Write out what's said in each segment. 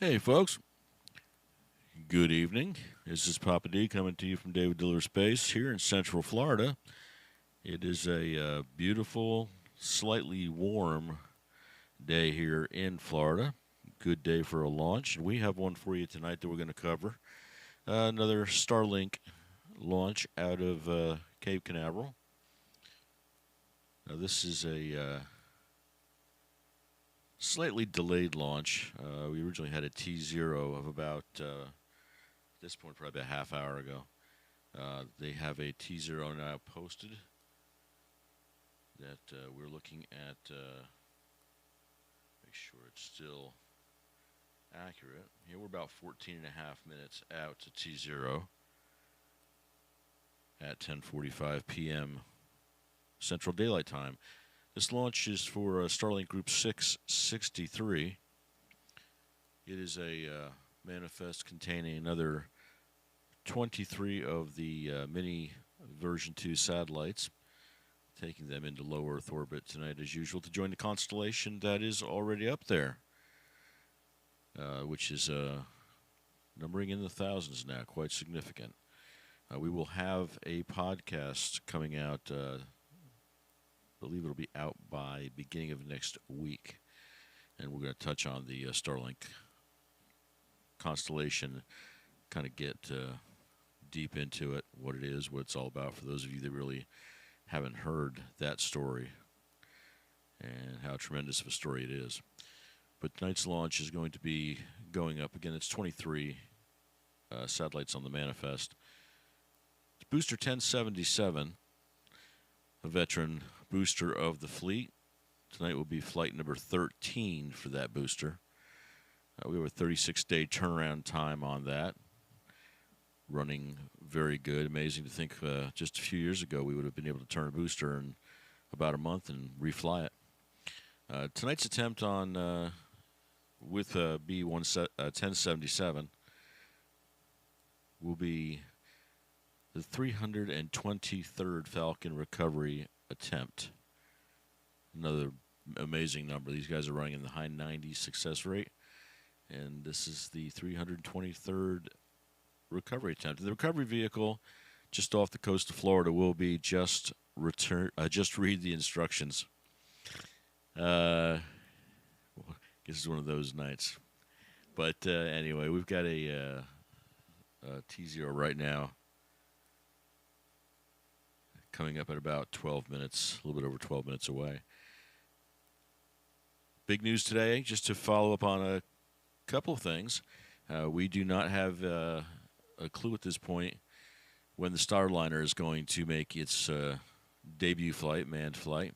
Hey, folks. Good evening. This is Papa D coming to you from David Diller Space here in Central Florida. It is a beautiful, slightly warm day here in Florida. Good day for a launch. And we have one for you tonight that we're going to cover. Another Starlink launch out of Cape Canaveral. Now, this is a slightly delayed launch. We originally had a T0 of about, at this point, probably a half hour ago. They have a T0 now posted that we're looking at, make sure it's still accurate. Here we're about 14 and a half minutes out to T0 at 10:45 p.m. Central Daylight Time. This launch is for Starlink Group 663. It is a manifest containing another 23 of the mini version 2 satellites, taking them into low Earth orbit tonight as usual to join the constellation that is already up there, which is numbering in the thousands now, quite significant. We will have a podcast coming out, I believe it'll be out by beginning of next week, and we're going to touch on the Starlink constellation, kind of get deep into it, what it is, what it's all about, for those of you that really haven't heard that story and how tremendous of a story it is. But tonight's launch is going to be going up. Again, it's 23 satellites on the manifest. It's Booster 1077, a veteran booster of the fleet. Tonight will be flight number 13 for that booster. We have a 36-day turnaround time on that. Running very good. Amazing to think just a few years ago we would have been able to turn a booster in about a month and refly it. Tonight's attempt on with B1077 will be the 323rd Falcon recovery attempt. Another amazing number. These guys are running in the high 90s success rate, and this is the 323rd recovery attempt. The recovery vehicle just off the coast of Florida will be just read the instructions. This is one of those nights. But anyway, we've got a T0 right now coming up at about 12 minutes, a little bit over 12 minutes away. Big news today, just to follow up on a couple of things. We do not have a clue at this point when the Starliner is going to make its debut flight, manned flight.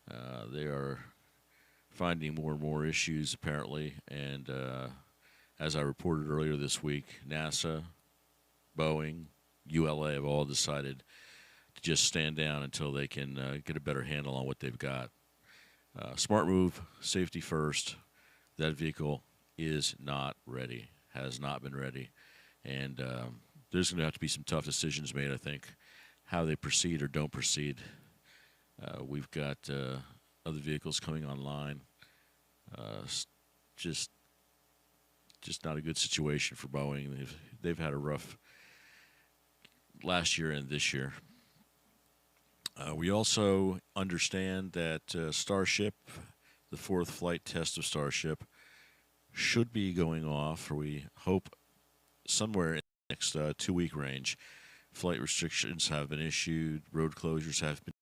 They are finding more and more issues, apparently, and as I reported earlier this week, NASA, Boeing, ULA have all decided to just stand down until they can get a better handle on what they've got. Smart move, safety first. That vehicle is not ready, has not been ready, and there's going to have to be some tough decisions made, I think, how they proceed or don't proceed. We've got other vehicles coming online. Just not a good situation for Boeing. They've had a rough last year and this year. We also understand that Starship, the fourth flight test of Starship, should be going off, or we hope somewhere in the next 2-week range. Flight restrictions have been issued, road closures have been.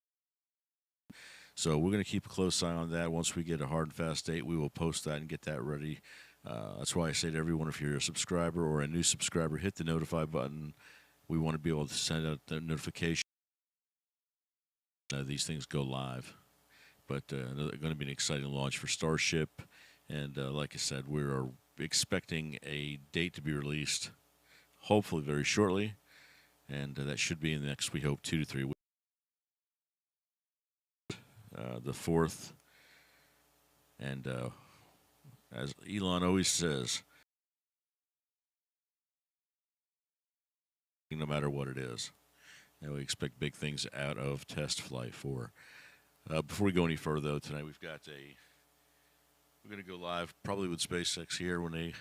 So we're going to keep a close eye on that. Once we get a hard and fast date, we will post that and get that ready. That's why I say to everyone, if you're a subscriber or a new subscriber, hit the notify button. We want to be able to send out the notification. These things go live. But going to be an exciting launch for Starship. And like I said, we are expecting a date to be released, hopefully very shortly. And that should be in the next, we hope, 2 to 3 weeks. The fourth, and as Elon always says, no matter what it is, and we expect big things out of test flight 4. Before we go any further, though, tonight we're going to go live probably with SpaceX here when they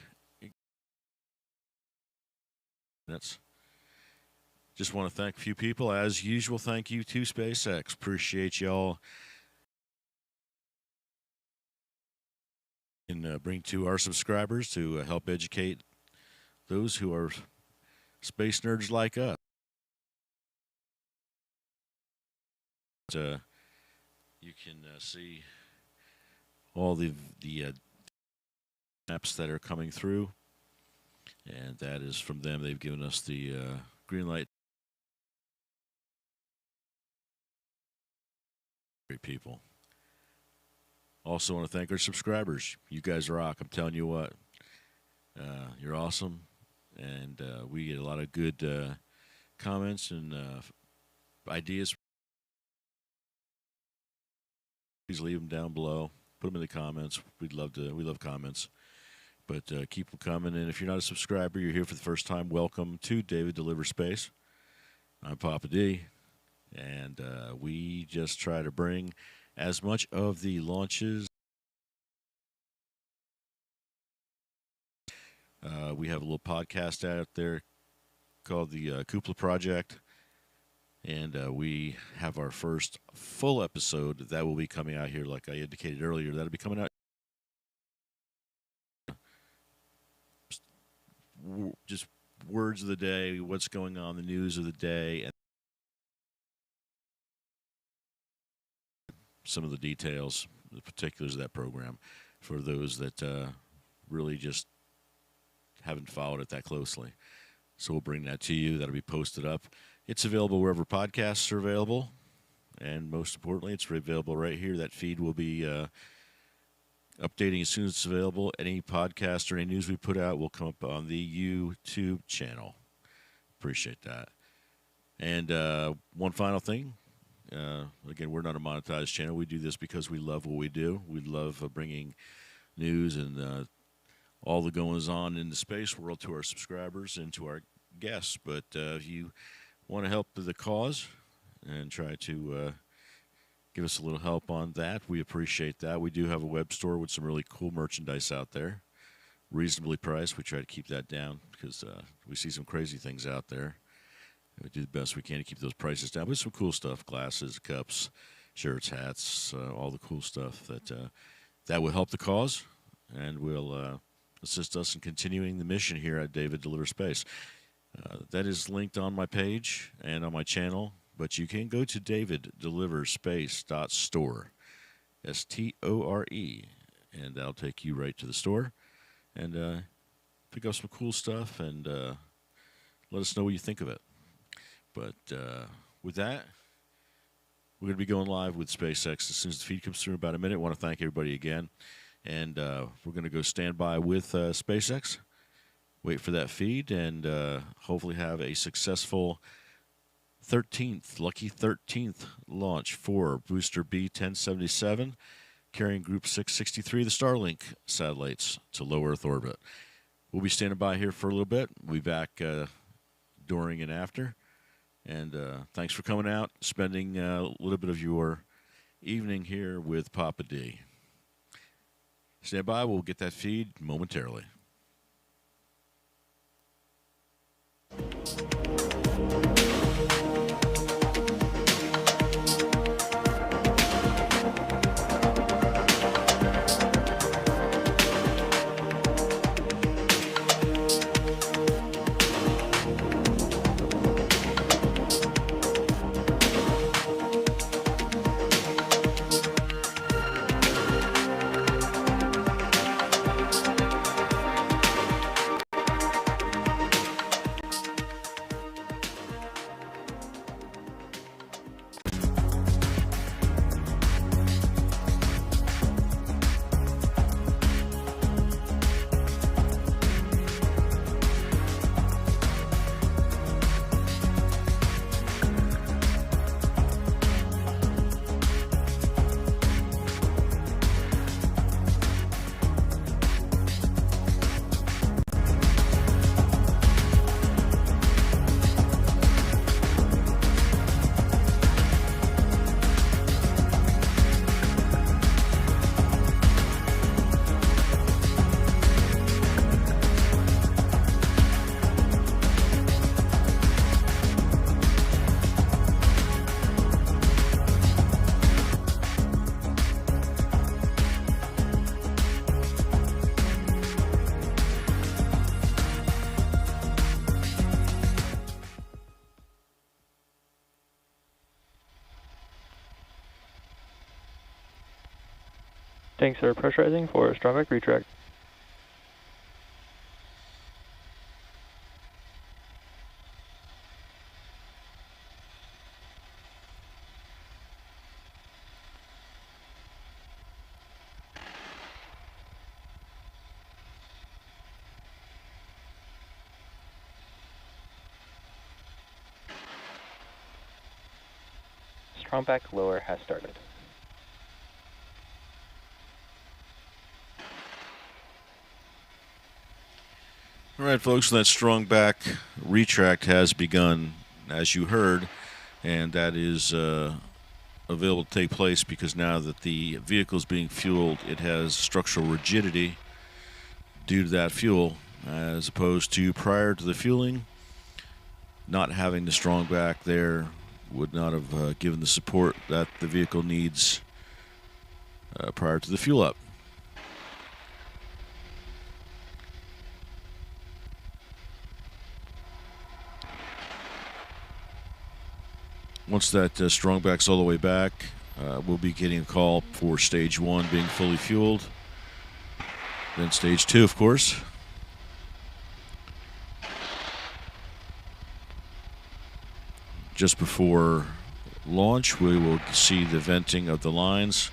That's just want to thank a few people. As usual, thank you to SpaceX. Appreciate y'all. And bring to our subscribers to help educate those who are space nerds like us. You can see all the maps that are coming through, and that is from them. They've given us the green light. Great people. Also want to thank our subscribers. You guys rock. I'm telling you what. You're awesome. And we get a lot of good comments and ideas. Please leave them down below. Put them in the comments. We love comments. But keep them coming. And if you're not a subscriber, you're here for the first time, welcome to David Delivers Space. I'm Papa D. And we just try to bring as much of the launches. We have a little podcast out there called the Cupola Project. And we have our first full episode that will be coming out here, like I indicated earlier. That'll be coming out. Just words of the day, what's going on, the news of the day, and some of the details, the particulars of that program for those that really just haven't followed it that closely. So we'll bring that to you. That'll be posted up. It's available wherever podcasts are available. And most importantly, it's available right here. That feed will be updating as soon as it's available. Any podcast or any news we put out will come up on the YouTube channel. Appreciate that. And one final thing. Again, we're not a monetized channel. We do this because we love what we do. We love bringing news and all the goings on in the space world to our subscribers and to our guests. But if you want to help the cause and try to give us a little help on that, we appreciate that. We do have a web store with some really cool merchandise out there, reasonably priced. We try to keep that down because we see some crazy things out there. We do the best we can to keep those prices down. But some cool stuff: glasses, cups, shirts, hats, all the cool stuff that will help the cause and will assist us in continuing the mission here at David Delivers Space. That is linked on my page and on my channel, but you can go to daviddeliverspace.store, S-T-O-R-E, and that'll take you right to the store and pick up some cool stuff and let us know what you think of it. But with that, we're going to be going live with SpaceX as soon as the feed comes through in about a minute. I want to thank everybody again, and we're going to go stand by with SpaceX. Wait for that feed and hopefully have a successful 13th, lucky 13th launch for Booster B-1077, carrying Group 663, the Starlink satellites, to low Earth orbit. We'll be standing by here for a little bit. We'll be back during and after. And thanks for coming out, spending a little bit of your evening here with Papa D. Stand by. We'll get that feed momentarily. Tanks are pressurizing for strongback retract. Strongback lower has started. All right, folks, that strong back retract has begun, as you heard, and that is available to take place because now that the vehicle is being fueled, it has structural rigidity due to that fuel, as opposed to prior to the fueling, not having the strong back there would not have given the support that the vehicle needs prior to the fuel up. Once that strong back's all the way back, we'll be getting a call for stage 1 being fully fueled. Then stage 2, of course. Just before launch, we will see the venting of the lines,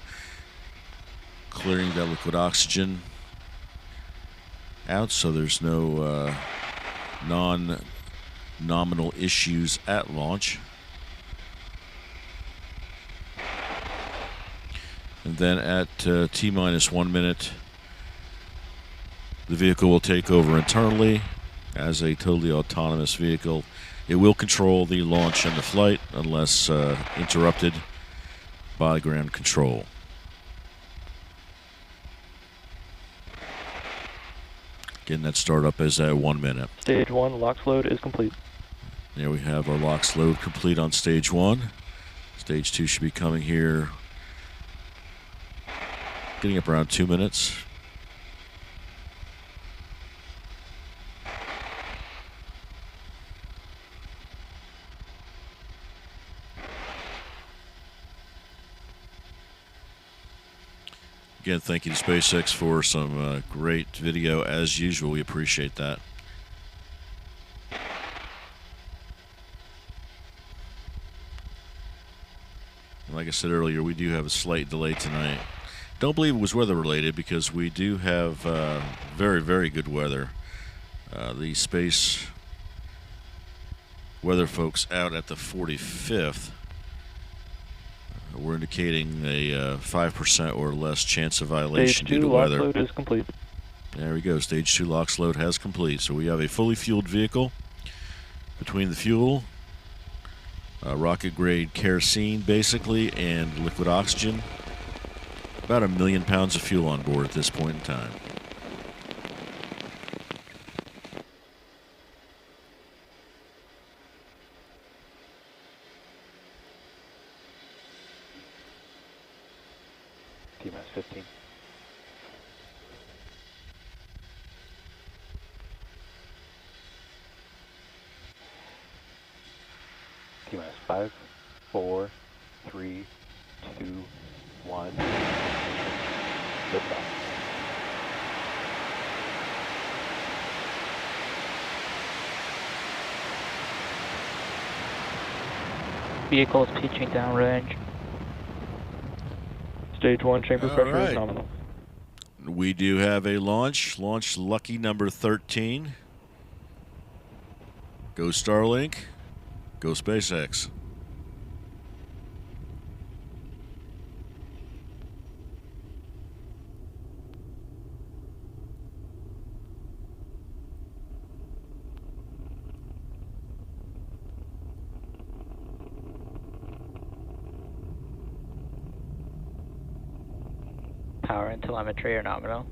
clearing that liquid oxygen out so there's no non-nominal issues at launch. And then at T-minus 1 minute, the vehicle will take over internally as a totally autonomous vehicle. It will control the launch and the flight unless interrupted by ground control. Again, that startup is at 1 minute. Stage 1 LOX load is complete. There we have our LOX load complete on stage 1. Stage 2 should be coming here, getting up around 2 minutes. Again, thank you to SpaceX for some great video as usual. We appreciate that. Like I said earlier, we do have a slight delay tonight. Don't believe it was weather related because we do have very, very good weather. The space weather folks out at the 45th we're indicating a 5% or less chance of violation due to weather. Stage 2 LOX load is complete. There we go. Stage 2 LOX load has complete. So we have a fully fueled vehicle. Between the fuel, rocket grade kerosene basically, and liquid oxygen, about 1 million pounds of fuel on board at this point in time. T-minus 15. T-minus 5, 4, 3, 2, 1. Liftoff. Vehicle is pitching downrange. Stage 1 chamber pressure right. is nominal. We do have a launch lucky number 13. Go Starlink, go SpaceX. Power and telemetry are nominal.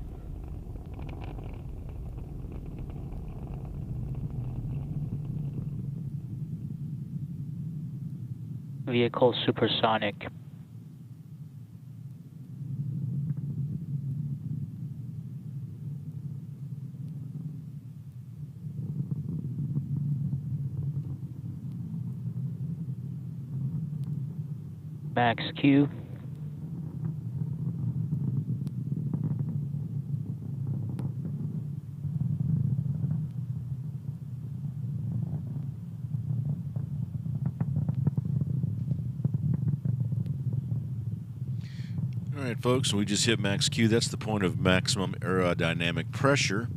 Vehicle supersonic. Max Q. All right, folks, we just hit max Q. That's the point of maximum aerodynamic pressure.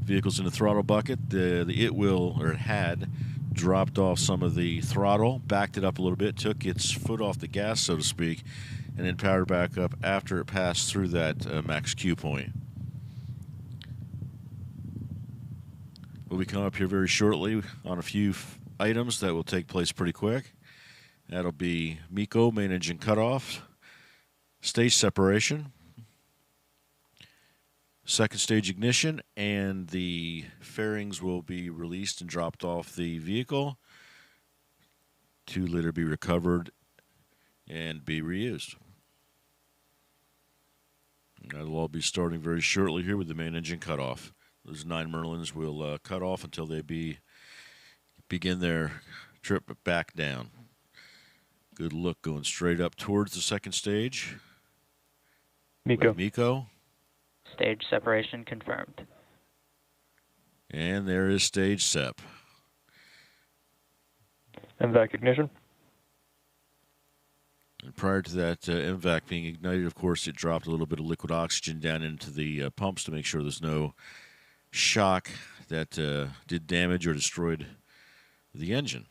Vehicle's in the throttle bucket. It had dropped off some of the throttle, backed it up a little bit, took its foot off the gas, so to speak, and then powered back up after it passed through that max Q point. We'll be coming up here very shortly on a few items that will take place pretty quick. That'll be MECO, main engine cutoff, stage separation, second stage ignition, and the fairings will be released and dropped off the vehicle to later be recovered and be reused. That'll all be starting very shortly here with the main engine cutoff. Those 9 Merlins will cut off until they begin their trip back down. Good look going straight up towards the second stage. MECO. Stage separation confirmed. And there is stage sep. MVAC ignition. And prior to that MVAC being ignited, of course, it dropped a little bit of liquid oxygen down into the pumps to make sure there's no shock that did damage or destroyed the engine.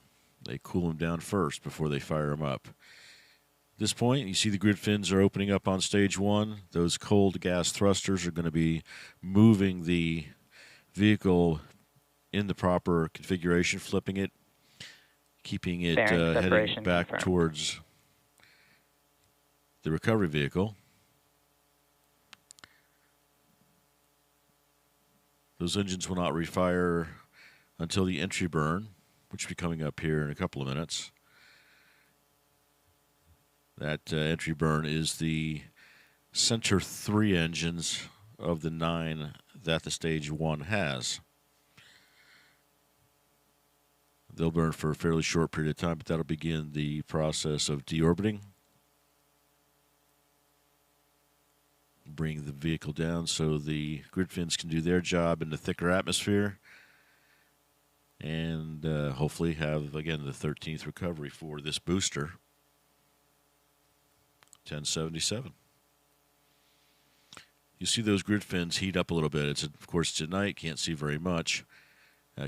They cool them down first before they fire them up. At this point, you see the grid fins are opening up on stage 1. Those cold gas thrusters are going to be moving the vehicle in the proper configuration, flipping it, keeping it heading back confirmed towards the recovery vehicle. Those engines will not refire until the entry burn, which will be coming up here in a couple of minutes. That entry burn is the center 3 engines of the 9 that the stage 1 has. They'll burn for a fairly short period of time, but that'll begin the process of deorbiting. Bring the vehicle down so the grid fins can do their job in the thicker atmosphere. And hopefully have, again, the 13th recovery for this booster. 1077. You see those grid fins heat up a little bit. Of course, it's at night, can't see very much.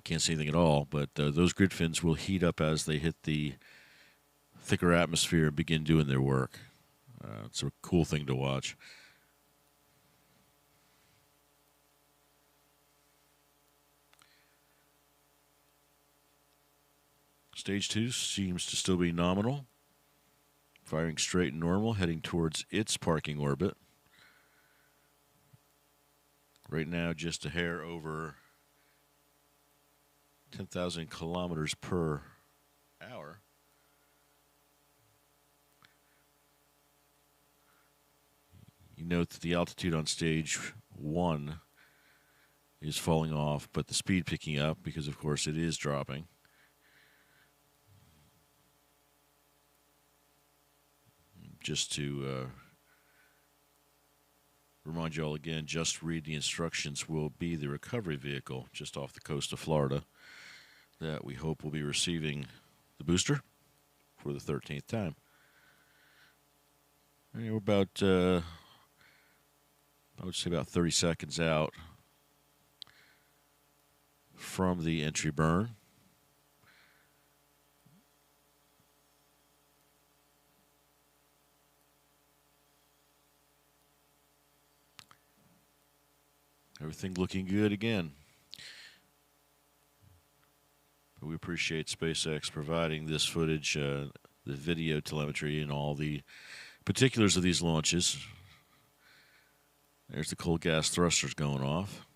Can't see anything at all, but those grid fins will heat up as they hit the thicker atmosphere and begin doing their work. It's a cool thing to watch. Stage 2 seems to still be nominal. Firing straight and normal, heading towards its parking orbit. Right now, just a hair over 10,000 kilometers per hour. You note that the altitude on stage 1 is falling off, but the speed picking up because, of course, it is dropping. Just to remind you all again, Just Read the Instructions will be the recovery vehicle just off the coast of Florida that we hope will be receiving the booster for the 13th time. And we're about, I would say about 30 seconds out from the entry burn. Everything looking good again. But we appreciate SpaceX providing this footage, the video telemetry, and all the particulars of these launches. There's the cold gas thrusters going off.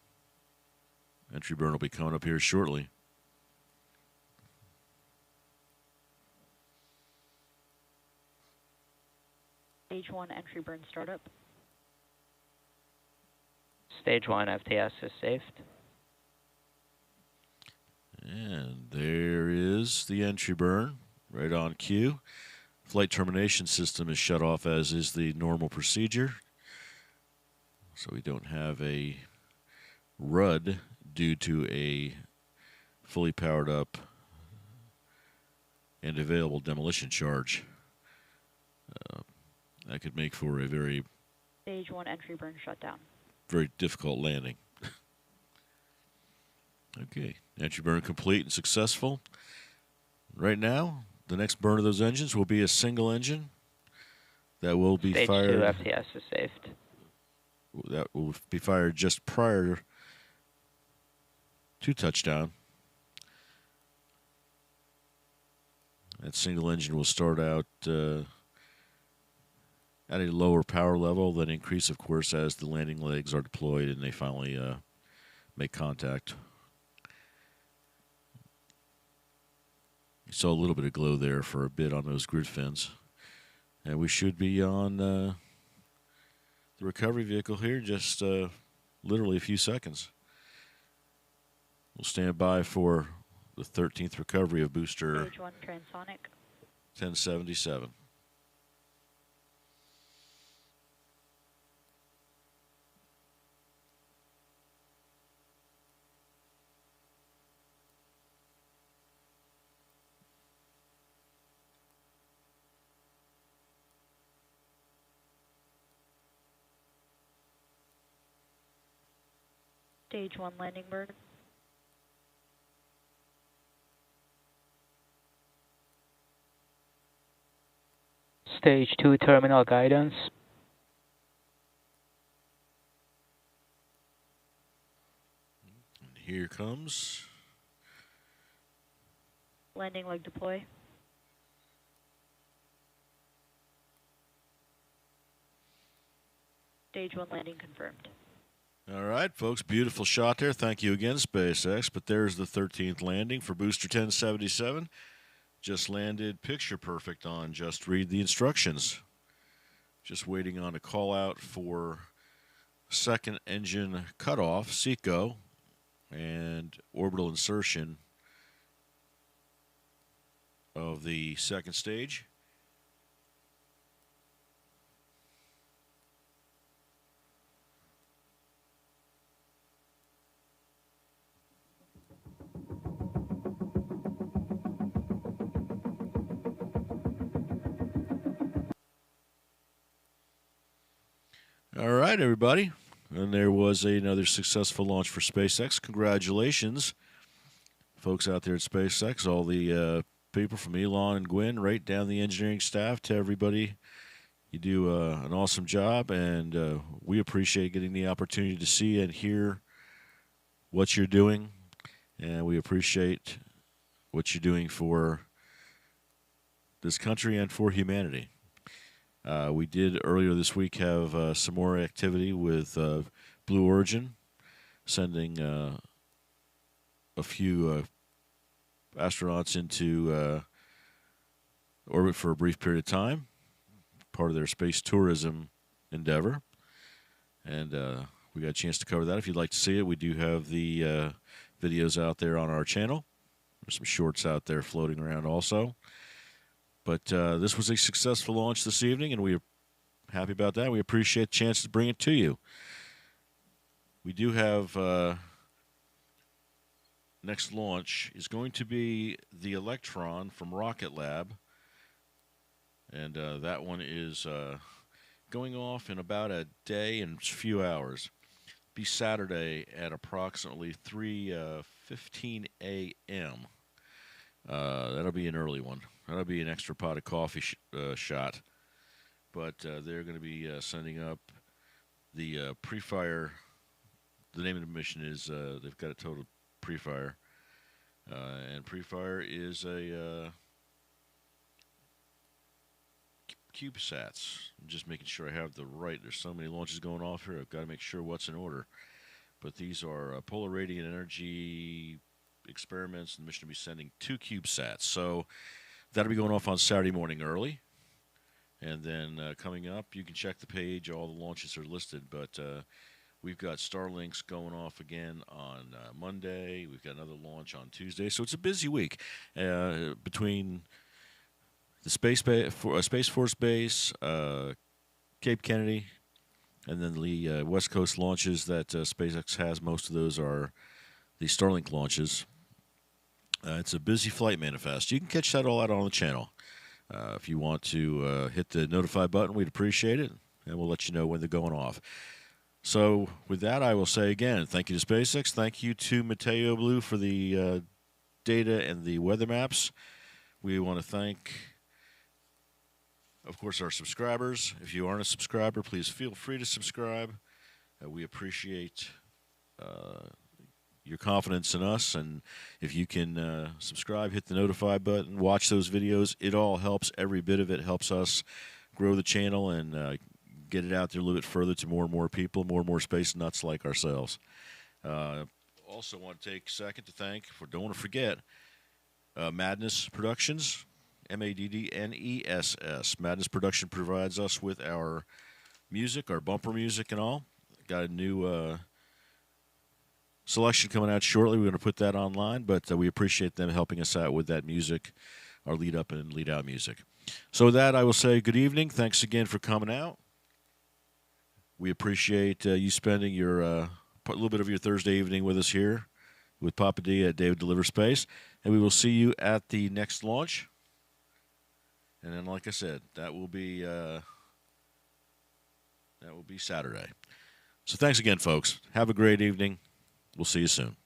Entry burn will be coming up here shortly. Stage 1 entry burn startup. Stage 1 FTS is saved. And there is the entry burn, right on cue. Flight termination system is shut off, as is the normal procedure. So we don't have a RUD due to a fully powered up and available demolition charge. That could make for a very Stage 1 entry burn shut down. Very difficult landing. Okay, entry burn complete and successful. Right now, the next burn of those engines will be a single engine that will be Stage fired. 2 FTS is saved. That will be fired just prior to touchdown. That single engine will start out at a lower power level, then increase, of course, as the landing legs are deployed and they finally make contact. You saw a little bit of glow there for a bit on those grid fins. And we should be on the recovery vehicle here just literally a few seconds. We'll stand by for the 13th recovery of booster Stage 1 transonic. 1077. Stage 1 landing burn. Stage 2 terminal guidance. And here comes. Landing leg deploy. Stage 1 landing confirmed. All right, folks, beautiful shot there. Thank you again, SpaceX. But there's the 13th landing for booster 1077. Just landed picture perfect on Just Read the Instructions. Just waiting on a call out for second engine cutoff, SECO, and orbital insertion of the second stage. All right, everybody. And there was another successful launch for SpaceX. Congratulations, folks out there at SpaceX, all the people from Elon and Gwynn, right down the engineering staff, to everybody. You do an awesome job, and we appreciate getting the opportunity to see and hear what you're doing, and we appreciate what you're doing for this country and for humanity. We did earlier this week have some more activity with Blue Origin, sending a few astronauts into orbit for a brief period of time, part of their space tourism endeavor. And we got a chance to cover that. If you'd like to see it, we do have the videos out there on our channel. There's some shorts out there floating around also. But this was a successful launch this evening, and we're happy about that. We appreciate the chance to bring it to you. We do have next launch is going to be the Electron from Rocket Lab, and that one is going off in about a day and a few hours. Be Saturday at approximately 3:15 a.m. That'll be an early one. That'll be an extra pot of coffee shot. But they're going to be sending up the pre-fire. The name of the mission is, they've got a total pre-fire. And pre-fire is a CubeSats. I'm just making sure I have the right. There's so many launches going off here. I've got to make sure what's in order. But these are polar radiant energy experiments, and the mission will be sending 2 CubeSats. So that'll be going off on Saturday morning early. And then coming up, you can check the page. All the launches are listed. But we've got Starlinks going off again on Monday. We've got another launch on Tuesday. So it's a busy week between the Space Force Base, Cape Kennedy, and then the West Coast launches that SpaceX has. Most of those are the Starlink launches. It's a busy flight manifest. You can catch that all out on the channel. If you want to hit the notify button, we'd appreciate it. and we'll let you know when they're going off. So with that, I will say again, thank you to SpaceX. Thank you to meteoblue for the data and the weather maps. We want to thank, of course, our subscribers. If you aren't a subscriber, please feel free to subscribe. We appreciate your confidence in us, and if you can subscribe, hit the notify button, watch those videos, it all helps. Every bit of it helps us grow the channel and get it out there a little bit further to more and more people, more and more space nuts like ourselves. Also want to take a second to thank, don't want to forget, Maddness Productions, Maddness. Maddness Production provides us with our music, our bumper music and all. Got a new selection coming out shortly. We're going to put that online, but we appreciate them helping us out with that music, our lead up and lead out music. So with that, I will say good evening. Thanks again for coming out. We appreciate you spending your a little bit of your Thursday evening with us here with Papa D at David Deliver Space, and we will see you at the next launch. And then, like I said, that will be Saturday. So thanks again, folks. Have a great evening. We'll see you soon.